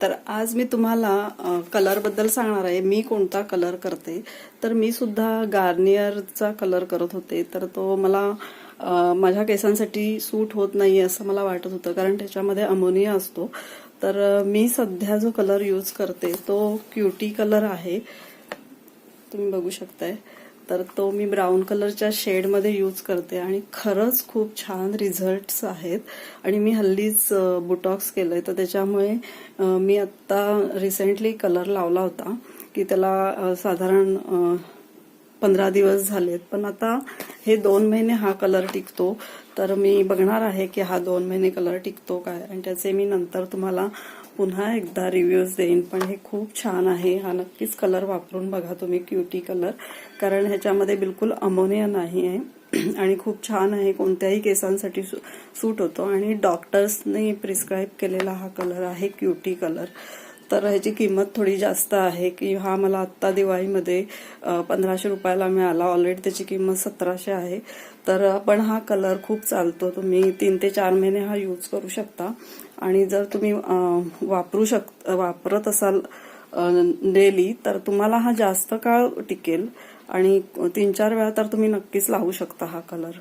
तर आज मी तुम्हाला कलरबद्दल सांगणार आहे. मी कोणता कलर करते. तर मी सुद्धा गार्नियरचा कलर करत होते. तर तो मला माझ्या केसांसाठी सूट होत नाही असं मला वाटत होतं, कारण त्याच्यामध्ये अमोनिया असतो. तर मी सध्या जो कलर यूज करते तो क्युटी कलर आहे. तुम्ही बघू शकताय. तर तो मी ब्राऊन कलरच्या शेडमध्ये यूज करते आणि खरंच खूप छान रिझल्ट्स आहेत. आणि मी हल्लीच बुटॉक्स केलंय, तर त्याच्यामुळे मी आत्ता रिसेंटली कलर लावला होता की त्याला साधारण 15 दिवस झालेत, पण आता हे 2 महिने हा कलर टिकतो. तर मी बघणार आहे की हा 2 महिने कलर टिकतो काय, आणि त्याचे मी नंतर तुम्हाला पुन्हा एकदा रिव्ह्यूज देईन. पण हे खूप छान आहे. हा नक्कीच कलर वापरून बघा तुम्ही, क्युटी कलर, कारण ह्याच्यामध्ये बिलकुल अमोनिया नाही आहे आणि खूप छान आहे. कोणत्याही केसांसाठी सूट होतो आणि डॉक्टर्सने प्रिस्क्राईब केलेला हा कलर आहे क्युटी कलर. तर ह्याची किंमत थोडी जास्त आहे की हा मला आत्ता दिवाळीमध्ये 1500 रुपयाला मिळाला. ऑलरेडी त्याची किंमत 1700 आहे. तर पण हा कलर खूप चालतो. तुम्ही 3 ते 4 महिने हा यूज करू शकता. आणि जर तुम्ही वापरत असाल डेली, तर तुम्हाला हा जास्त काळ टिकेल आणि 3-4 वेळा तर तुम्ही नक्कीच लावू शकता हा कलर.